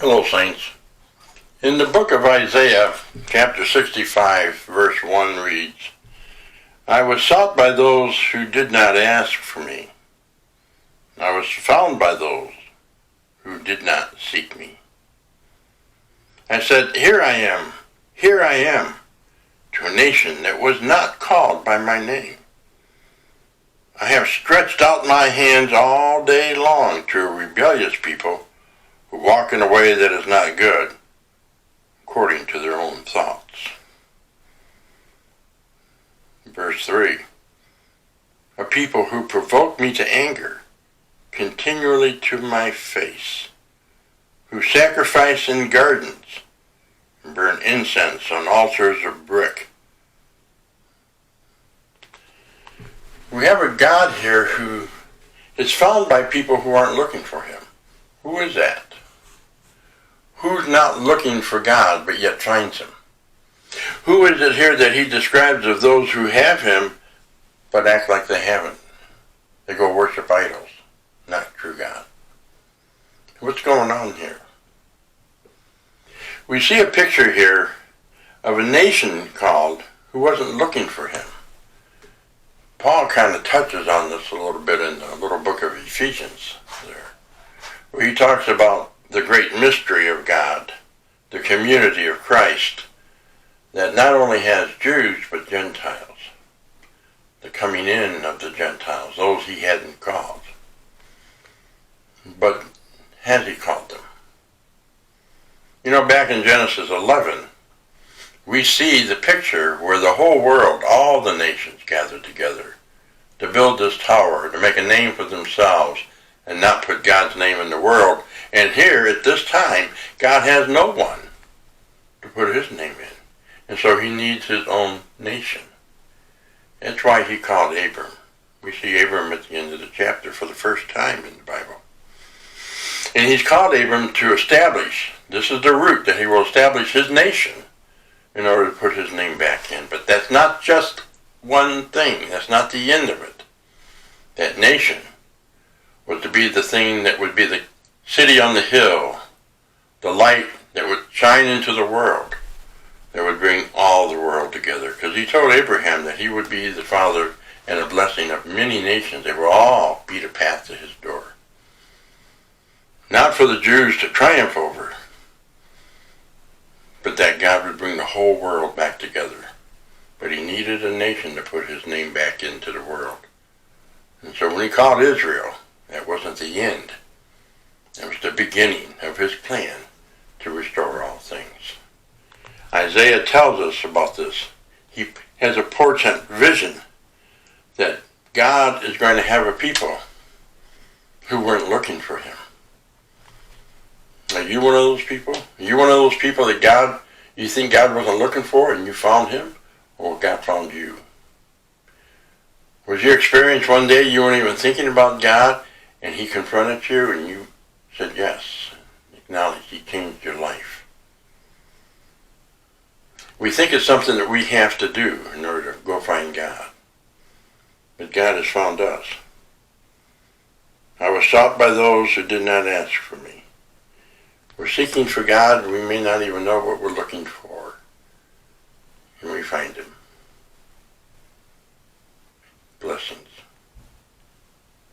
Hello, saints. In the book of Isaiah, chapter 65, verse 1 reads, I was sought by those who did not ask for me. I was found by those who did not seek me. I said, here I am, to a nation that was not called by my name. I have stretched out my hands all day long to a rebellious people who walk in a way that is not good, according to their own thoughts. Verse 3, a people who provoke me to anger continually to my face, who sacrifice in gardens and burn incense on altars of brick. We have a God here who is found by people who aren't looking for him. Who is that? Who's not looking for God but yet finds him? Who is it here that he describes of those who have him but act like they haven't? They go worship idols, not true God. What's going on here? We see a picture here of a nation called who wasn't looking for him. Paul kind of touches on this a little bit in the little book of Ephesians there, where he talks about the great mystery of God, the community of Christ, that not only has Jews but Gentiles, the coming in of the Gentiles, those he hadn't called. But has he called them? You know, back in Genesis 11, we see the picture where the whole world, all the nations gathered together to build this tower, to make a name for themselves and not put God's name in the world. And here, at this time, God has no one to put his name in. And so he needs his own nation. That's why he called Abram. We see Abram at the end of the chapter for the first time in the Bible. And he's called Abram to establish, this is the root, that he will establish his nation in order to put his name back in. But that's not just one thing. That's not the end of it. That nation was to be the thing that would be the city on the hill, the light that would shine into the world, that would bring all the world together. Because he told Abraham that he would be the father and a blessing of many nations. They will all beat a path to his door. Not for the Jews to triumph over, but that God would bring the whole world back together. But he needed a nation to put his name back into the world. And so when he called Israel, that wasn't the end. That was the beginning of his plan to restore all things. Isaiah tells us about this. He has a portent vision that God is going to have a people who weren't looking for him. Are you one of those people? Are you one of those people that you think God wasn't looking for and you found him? Or God found you? Was your experience one day you weren't even thinking about God and he confronted you and you said yes, acknowledged he changed your life? We think it's something that we have to do in order to go find God. But God has found us. I was sought by those who did not ask for me. We're seeking for God and we may not even know what we're looking for. And we find him.